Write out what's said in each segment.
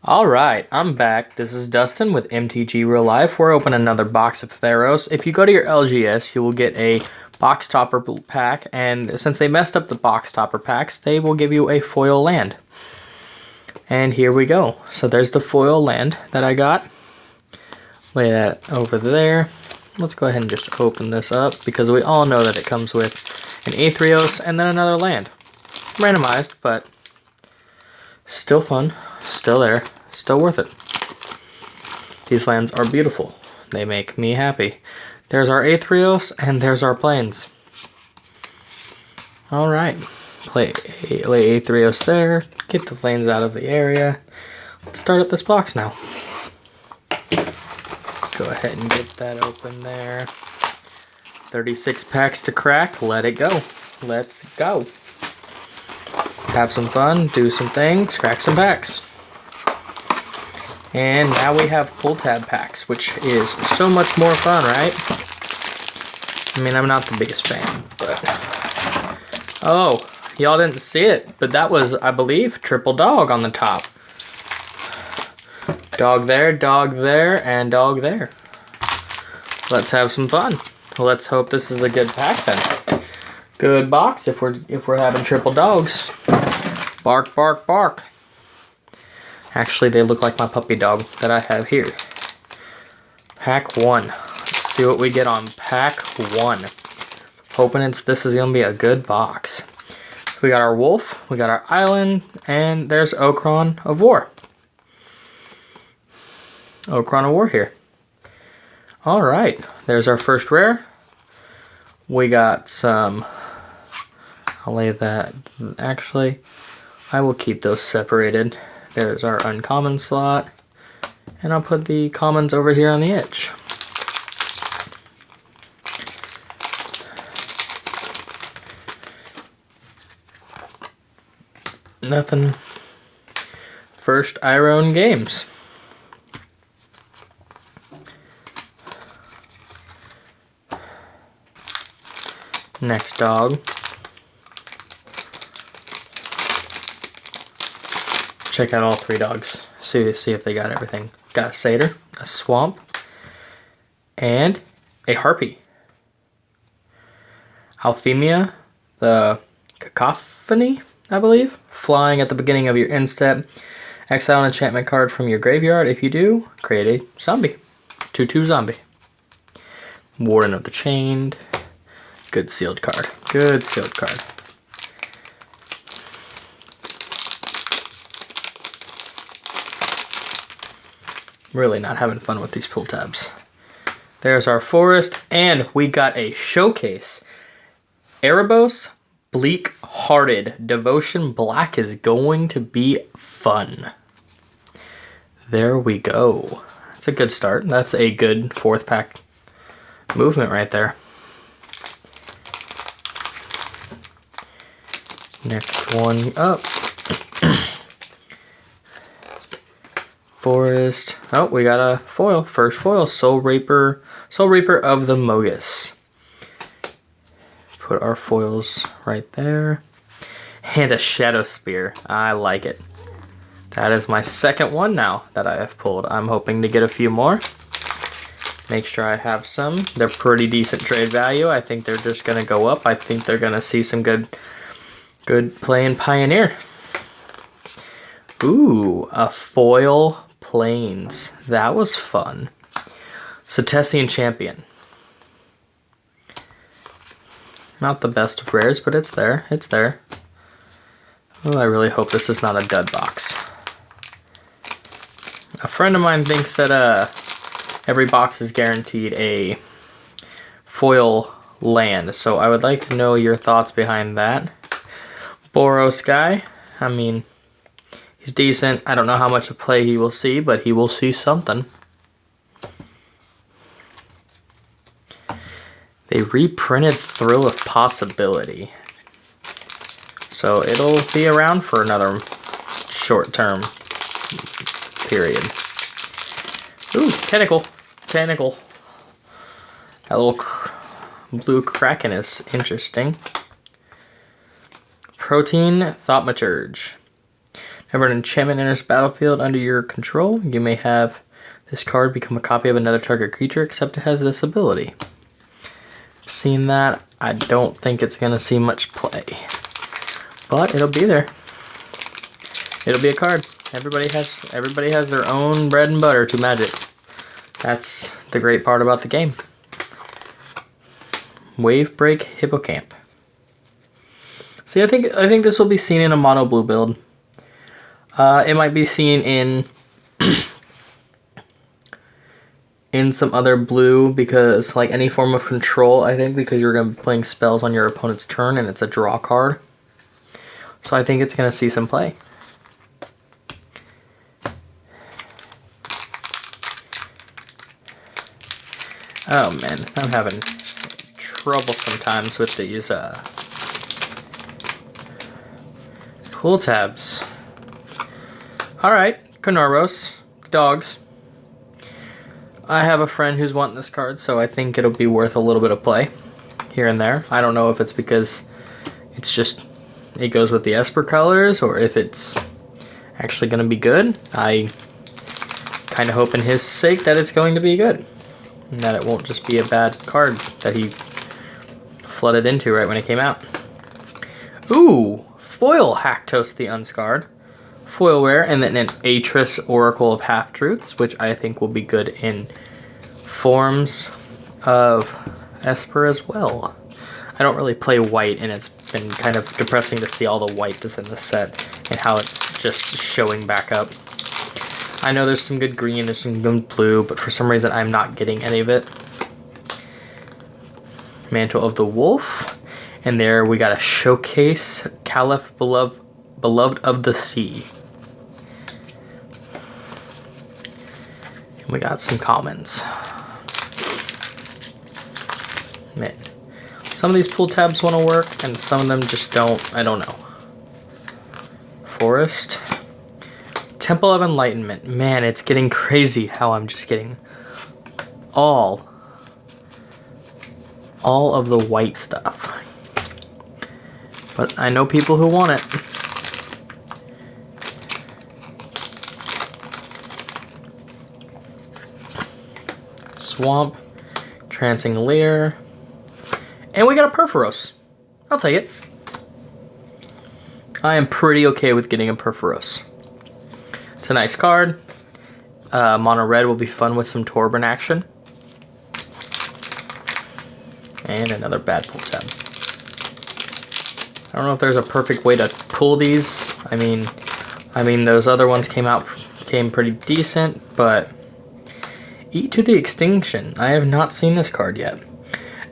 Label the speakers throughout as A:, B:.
A: Alright, I'm back. This is Dustin with MTG Real Life. We're opening another box of Theros. If you go to your LGS, you will get a box topper pack, and since they messed up the box topper packs, they will give you a foil land. And here we go. So there's the foil land that I got. Lay that over there. Let's go ahead and just open this up, because we all know that it comes with an Aetherios and then another land. Randomized, but still fun. Still there, still worth it. These lands are beautiful. They make me happy. There's our Aetherios, and there's our plains. Alright, lay Aetherios there, get the plains out of the area. Let's start up this box now. Go ahead and get that open there. 36 packs to crack, let it go. Let's go. Have some fun, do some things, crack some packs. And now we have pull tab packs, which is so much more fun, right? I mean, I'm not the biggest fan, but... Oh, y'all didn't see it, but that was, I believe, triple dog on the top. Dog there, and dog there. Let's have some fun. Let's hope this is a good pack then. Good box if we're having triple dogs. Bark, bark, bark. Actually, they look like my puppy dog that I have here. Pack 1. Let's see what we get on pack 1. Hoping this is going to be a good box. We got our wolf, we got our island, and there's Okron of War. Okron of War here. Alright, there's our first rare. We got some... I'll lay that... Actually, I will keep those separated. There's our uncommon slot, and I'll put the commons over here on the edge. Nothing. First Iron Games. Next dog. Check out all three dogs. See if they got everything. Got a satyr, a swamp, and a harpy. Althemia, the cacophony, I believe. Flying at the beginning of your end step. Exile an enchantment card from your graveyard. If you do, create a zombie. 2/2 zombie. Warden of the Chained. Good sealed card. Good sealed card. Really not having fun with these pull tabs. There's our forest, and we got a showcase. Erebos, Bleak-Hearted. Devotion Black is going to be fun. There we go. That's a good start. That's a good fourth pack movement right there. Next one up. Forest. Oh, we got a foil. First foil. Soul Reaper of the Mogus. Put our foils right there. And a Shadow Spear. I like it. That is my second one now that I have pulled. I'm hoping to get a few more. Make sure I have some. They're pretty decent trade value. I think they're just going to go up. I think they're going to see some good play in Pioneer. Ooh, a foil Plains. That was fun. Setesian Champion. Not the best of rares, but it's there. It's there. Oh, I really hope this is not a dud box. A friend of mine thinks that every box is guaranteed a foil land, so I would like to know your thoughts behind that. Boros guy, I mean, he's decent. I don't know how much of play he will see, but he will see something. They reprinted Thrill of Possibility. So it'll be around for another short-term period. Ooh, Tentacle. Tentacle. That little blue kraken is interesting. Protein Thaumaturge. Whenever an enchantment enters the battlefield under your control, you may have this card become a copy of another target creature, except it has this ability. Seen that. I don't think it's going to see much play. But it'll be there. It'll be a card. Everybody has their own bread and butter to Magic. That's the great part about the game. Wave Break Hippocamp. See, I think this will be seen in a mono blue build. It might be seen in in some other blue, because like any form of control, I think, because you're going to be playing spells on your opponent's turn and it's a draw card. So I think it's going to see some play. Oh man, I'm having trouble sometimes with these pull tabs. Alright, Carnoros, dogs. I have a friend who's wanting this card, so I think it'll be worth a little bit of play here and there. I don't know if it's because it's just, it goes with the Esper colors, or if it's actually going to be good. I kind of hope in his sake that it's going to be good, and that it won't just be a bad card that he flooded into right when it came out. Ooh, foil Haktos the Unscarred. Foil wear, and then an Atris Oracle of Half-Truths, which I think will be good in forms of Esper as well. I don't really play white, and it's been kind of depressing to see all the white that's in the set and how it's just showing back up. I know there's some good green, there's some good blue, but for some reason I'm not getting any of it. Mantle of the Wolf, and there we got a Showcase Caliph Beloved of the Sea. And we got some commons. Man, some of these pull tabs want to work, and some of them just don't. I don't know. Forest. Temple of Enlightenment. Man, it's getting crazy how I'm just getting all of the white stuff. But I know people who want it. Swamp. Trancing Lair. And we got a Perforos. I'll take it. I am pretty okay with getting a Perforos. It's a nice card. Mono red will be fun with some Torben action. And another bad pull tab. I don't know if there's a perfect way to pull these. I mean those other ones came pretty decent, but Eat to the Extinction. I have not seen this card yet.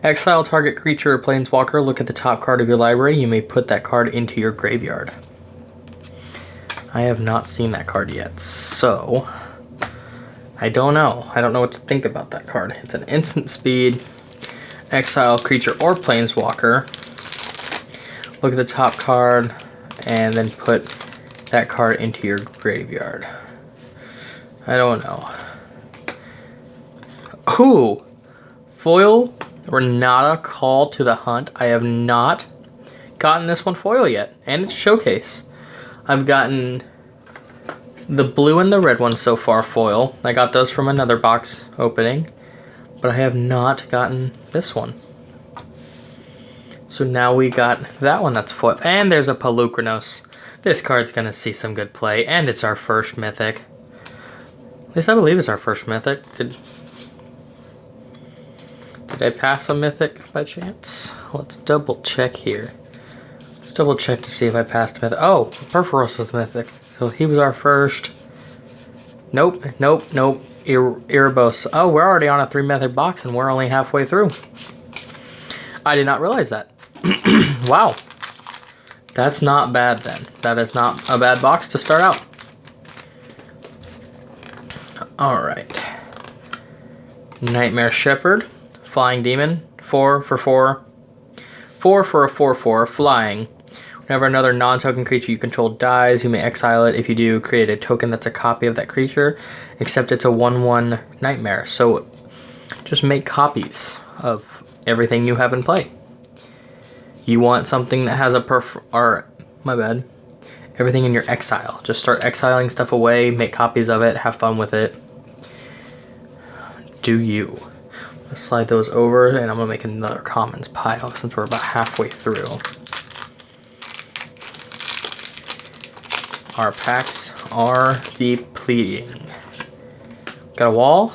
A: Exile target creature or planeswalker. Look at the top card of your library. You may put that card into your graveyard. I have not seen that card yet, so I don't know. I don't know what to think about that card. It's an instant speed. Exile creature or planeswalker. Look at the top card and then put that card into your graveyard. I don't know. Ooh, foil Renata Call to the Hunt. I have not gotten this one foil yet, and it's Showcase. I've gotten the blue and the red one so far foil. I got those from another box opening, but I have not gotten this one. So now we got that one that's foil. And there's a Pelucranos. This card's going to see some good play, and it's our first mythic. At least I believe it's our first mythic. Did I pass a mythic by chance? Let's double check here. Let's double check to see if I passed a mythic. Oh, Perforos was mythic. So he was our first. Nope. Erebos. Oh, we're already on a 3 mythic box and we're only halfway through. I did not realize that. Wow. That's not bad then. That is not a bad box to start out. Alright. Nightmare Shepherd. Flying Demon. 4 for 4. 4 for a 4/4. Flying. Whenever another non-token creature you control dies, you may exile it. If you do, create a token that's a copy of that creature, except it's a 1/1 nightmare. So just make copies of everything you have in play. You want something that has a everything in your exile. Just start exiling stuff away, make copies of it, have fun with it. Do you. Let's slide those over, and I'm gonna make another commons pile since we're about halfway through. Our packs are depleting. Got a wall.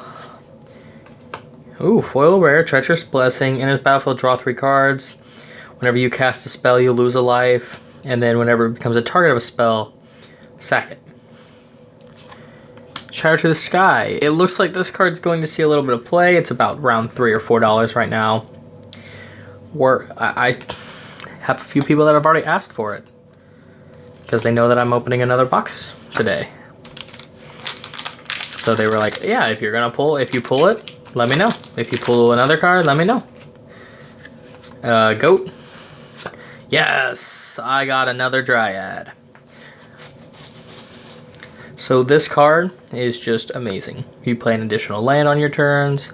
A: Ooh, foil rare, Treacherous Blessing. In its battlefield, draw 3 cards. Whenever you cast a spell, you lose a life. And then whenever it becomes a target of a spell, sack it. Shatter to the Sky. It looks like this card's going to see a little bit of play. It's about around $3 or $4 right now. I have a few people that have already asked for it, because they know that I'm opening another box today. So they were like, yeah, if you pull it, let me know. If you pull another card, let me know. Goat. Yes, I got another Dryad. So this card is just amazing. You play an additional land on your turns,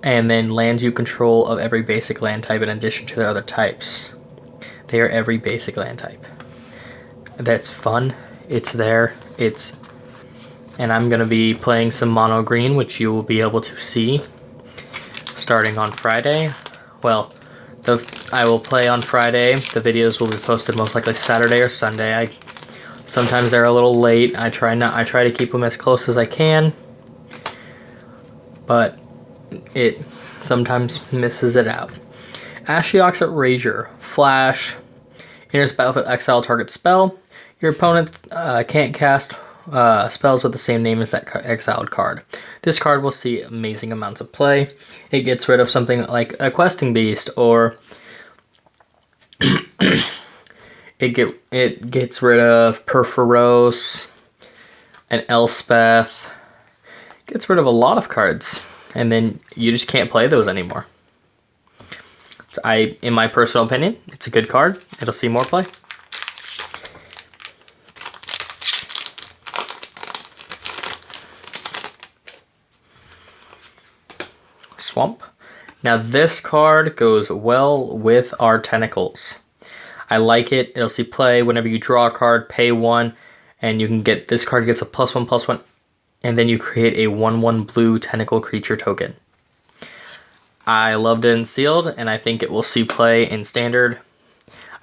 A: and then lands you control of every basic land type in addition to their other types. They are every basic land type. That's fun. It's there. And I'm going to be playing some mono green, which you will be able to see starting on Friday. Well, I will play on Friday. The videos will be posted most likely Saturday or Sunday. Sometimes they're a little late. I try to keep them as close as I can, but it sometimes misses it out. Ashiok's Erasure. Flash. Enters battlefield, exile target spell. Your opponent can't cast spells with the same name as that exiled card. This card will see amazing amounts of play. It gets rid of something like a Questing Beast, or it gets rid of Perforos and Elspeth. Gets rid of a lot of cards, and then you just can't play those anymore. In my personal opinion, it's a good card. It'll see more play. Swamp. Now this card goes well with our Tentacles. I like it. It'll see play whenever you draw a card, pay 1, and you can get, this card gets a +1/+1, and then you create a 1/1 blue tentacle creature token. I loved it in Sealed, and I think it will see play in Standard.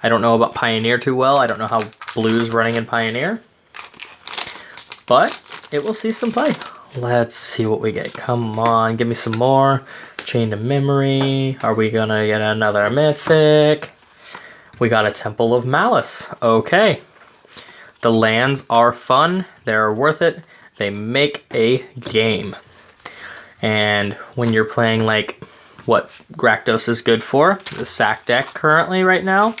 A: I don't know about Pioneer too well. I don't know how blue's running in Pioneer, but it will see some play. Let's see what we get. Come on, give me some more. Chain to Memory. Are we gonna get another Mythic? We got a Temple of Malice. Okay. The lands are fun. They're worth it. They make a game. And when you're playing like what Rakdos is good for, the sack deck currently right now,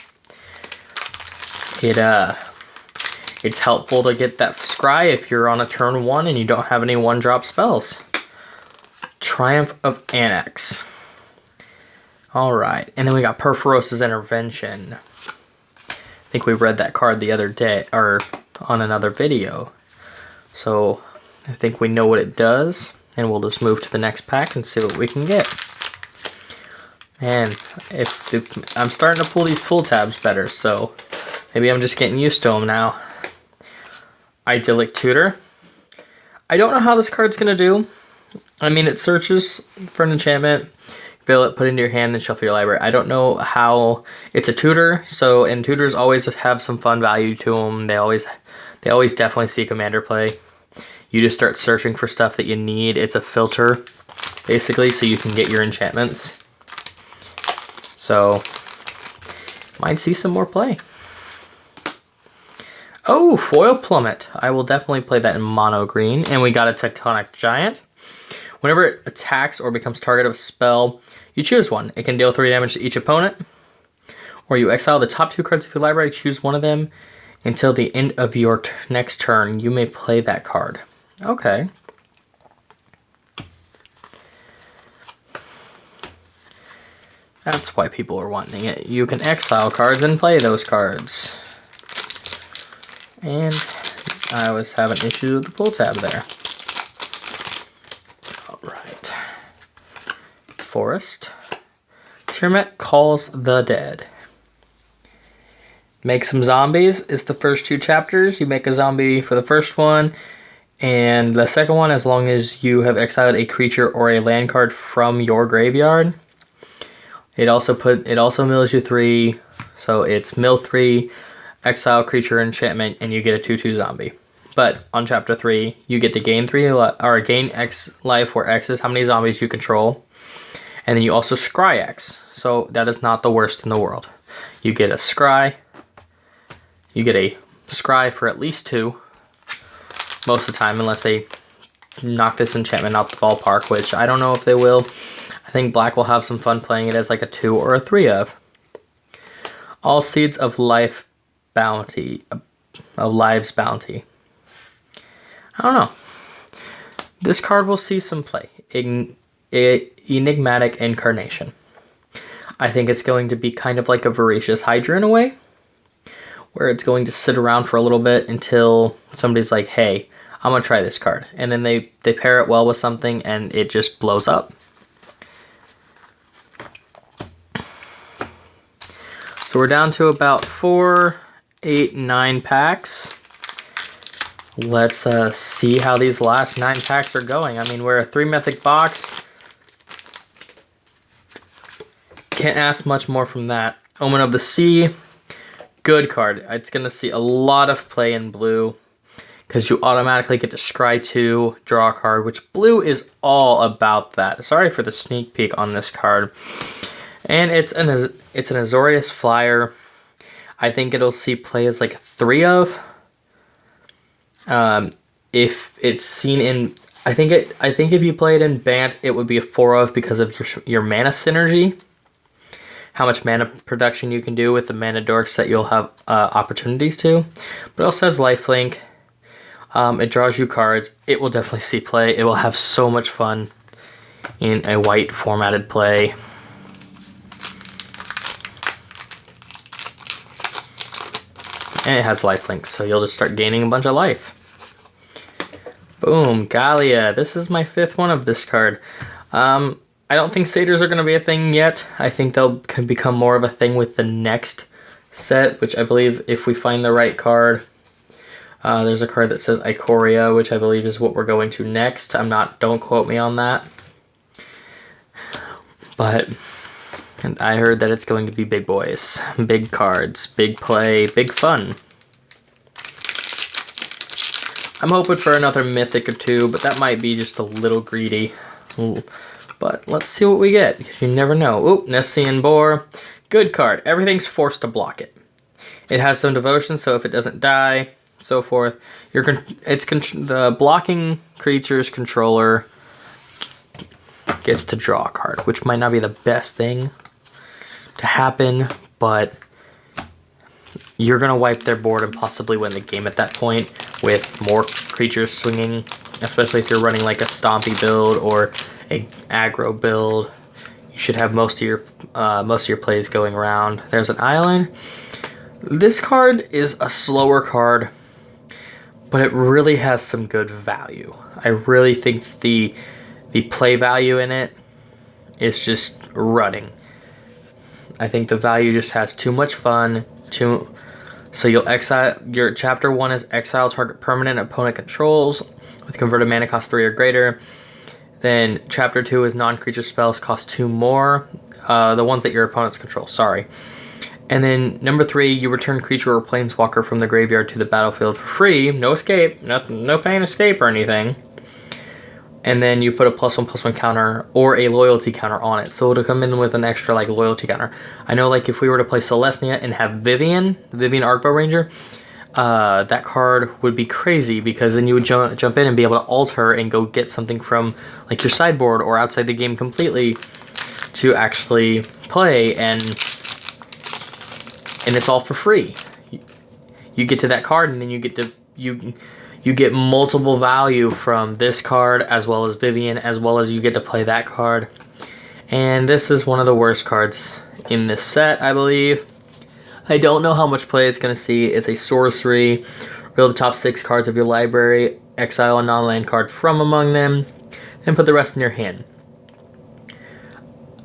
A: it's helpful to get that Scry if you're on a turn 1 and you don't have any 1-drop spells. Triumph of Annex. Alright, and then we got Perforos' Intervention. I think we read that card the other day, or on another video. So I think we know what it does, and we'll just move to the next pack and see what we can get. Man, I'm starting to pull these pull tabs better, so maybe I'm just getting used to them now. Idyllic Tutor. I don't know how this card's going to do. I mean, it searches for an enchantment, fill it, put it into your hand, then shuffle your library. I don't know how. It's a tutor, and tutors always have some fun value to them. They always definitely see commander play. You just start searching for stuff that you need. It's a filter, basically, so you can get your enchantments. So, might see some more play. Oh, Foil Plummet. I will definitely play that in mono green. And we got a Tectonic Giant. Whenever it attacks or becomes target of a spell, you choose one. It can deal 3 damage to each opponent. Or you exile the top 2 cards of your library, choose one of them. Until the end of your next turn, you may play that card. Okay. That's why people are wanting it. You can exile cards and play those cards. And I was having issues with the pull tab there. Alright. Forest. Tiamat Calls the Dead. Make some zombies is the first 2 chapters. You make a zombie for the first one, and the second one, as long as you have exiled a creature or a land card from your graveyard. It also mills you 3, so it's mill 3, exile creature enchantment, and you get a 2/2 zombie. But on chapter 3, you get to gain gain X life, where X is how many zombies you control, and then you also scry X. So that is not the worst in the world. You get a scry. You get a scry for at least 2, most of the time, unless they knock this enchantment out the ballpark, which I don't know if they will. I think black will have some fun playing it as like a 2 or a 3 of. All Seeds of Life Bounty. Of Lives Bounty. I don't know. This card will see some play. Enigmatic Incarnation. I think it's going to be kind of like a Voracious Hydra in a way, where it's going to sit around for a little bit until somebody's like, hey, I'm going to try this card. And then they pair it well with something and it just blows up. So we're down to about 4, 8, 9 packs. Let's see how these last 9 packs are going. I mean, we're a 3 mythic box. Can't ask much more from that. Omen of the Sea. Good card. It's going to see a lot of play in blue, because you automatically get to scry 2, draw a card, which blue is all about that. Sorry for the sneak peek on this card. And it's an Azorius Flyer. I think it'll see play as like a 3 of. If it's seen in, I think if you play it in Bant, it would be a 4 of because of your mana synergy. How much mana production you can do with the mana dorks that you'll have opportunities to. But it also has lifelink. It draws you cards. It will definitely see play. It will have so much fun in a white formatted play. And it has lifelink, so you'll just start gaining a bunch of life. Boom, Gallia. This is my 5th one of this card. I don't think satyrs are going to be a thing yet. I think they'll can become more of a thing with the next set, which I believe if we find the right card. There's a card that says Ikoria, which I believe is what we're going to next. Don't quote me on that. But I heard that it's going to be big boys, big cards, big play, big fun. I'm hoping for another mythic or 2, but that might be just a little greedy. Ooh. But let's see what we get, because you never know. Oop, Nessian Boar. Good card. Everything's forced to block it. It has some devotion, so if it doesn't die, so forth. The blocking creature's controller gets to draw a card, which might not be the best thing to happen, but you're going to wipe their board and possibly win the game at that point with more creatures swinging, especially if you're running like a Stompy build or a aggro build. You should have most of your plays going around. There's an island. This card is a slower card, but it really has some good value. I really think the play value in it is just running. I think the value just has too much fun. So you'll exile. Your chapter 1 is exile target permanent opponent controls with converted mana cost 3 or greater. Then chapter 2 is non-creature spells cost 2 more. The ones that your opponents control, sorry. And then number 3, you return creature or planeswalker from the graveyard to the battlefield for free. No escape, no paying escape or anything. And then you put a +1/+1 counter or a loyalty counter on it. So it'll come in with an extra like loyalty counter. I know like if we were to play Celestia and have Vivian, the Vivian Arcbow Ranger, that card would be crazy, because then you would jump in and be able to alter and go get something from like your sideboard or outside the game completely to actually play, and it's all for free. You get to that card, and then you get multiple value from this card as well as Vivian, as well as you get to play that card. And this is one of the worst cards in this set, I believe. I don't know how much play it's going to see. It's a sorcery. Reveal the top 6 cards of your library. Exile a non-land card from among them. Then put the rest in your hand.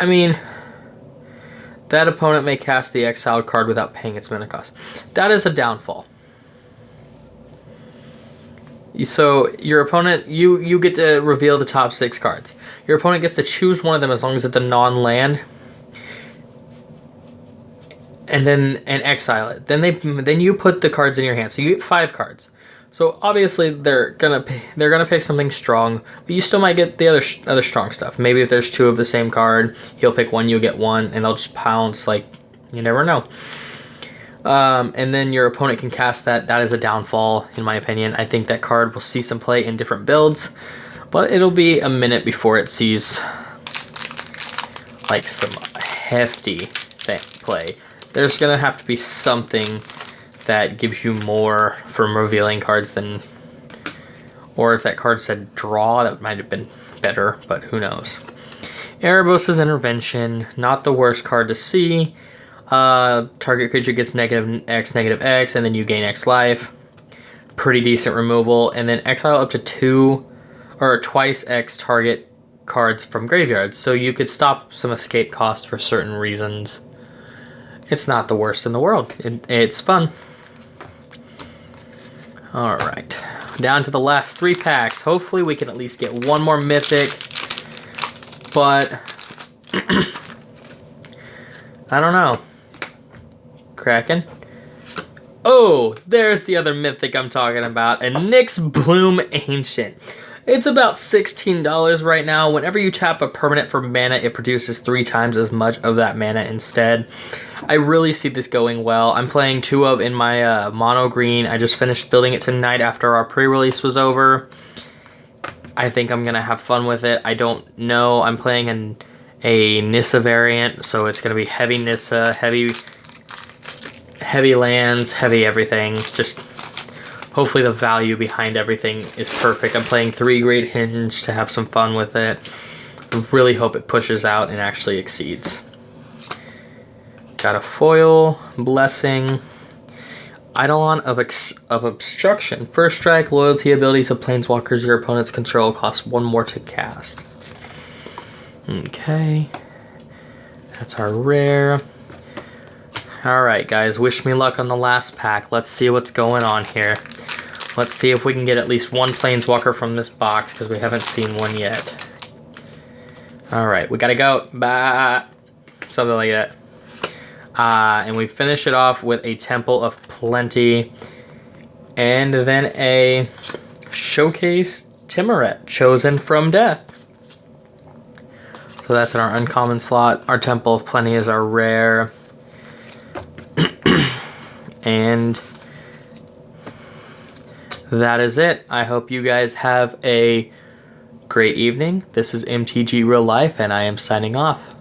A: I mean, That opponent may cast the exiled card without paying its mana cost. That is a downfall. So your opponent, you get to reveal the top 6 cards. Your opponent gets to choose one of them as long as it's a non-land, and exile it. Then you put the cards in your hand. So you get 5 cards. So obviously they're gonna pick something strong, but you still might get the other strong stuff. Maybe if there's 2 of the same card, he'll pick one, you'll get one, and they'll just pounce. Like, you never know. And then your opponent can cast that. That is a downfall, in my opinion. I think that card will see some play in different builds, but it'll be a minute before it sees like some hefty play. There's gonna have to be something that gives you more from revealing cards than, or if that card said draw, that might have been better, but who knows. Erebos' Intervention, not the worst card to see. Target creature gets -X, -X, and then you gain X life. Pretty decent removal. And then exile up to 2 or twice X target cards from graveyards. So you could stop some escape cost for certain reasons. It's not the worst in the world. It's fun. Alright. Down to the last 3 packs. Hopefully we can at least get one more mythic. But I don't know. Kraken. Oh, there's the other mythic I'm talking about. A Nyx Bloom Ancient. It's about $16 right now. Whenever you tap a permanent for mana, it produces 3 times as much of that mana instead. I really see this going well. I'm playing 2 of in my mono green. I just finished building it tonight after our pre-release was over. I think I'm going to have fun with it. I don't know. I'm playing a Nissa variant, so it's going to be heavy Nissa, heavy lands, heavy everything. Just hopefully the value behind everything is perfect. I'm playing 3 Great Hinge to have some fun with it. I really hope it pushes out and actually exceeds. Got a foil, Blessing, Eidolon of Obstruction. First strike, loyalty abilities of planeswalkers your opponents control cost 1 more to cast. Okay, that's our rare. Alright guys, wish me luck on the last pack. Let's see what's going on here. Let's see if we can get at least 1 planeswalker from this box, because we haven't seen one yet. Alright, we gotta go. Bye. Something like that. And we finish it off with a Temple of Plenty. And then a Showcase Timoret, Chosen from Death. So that's in our uncommon slot. Our Temple of Plenty is our rare. And that is it. I hope you guys have a great evening. This is MTG Real Life, and I am signing off.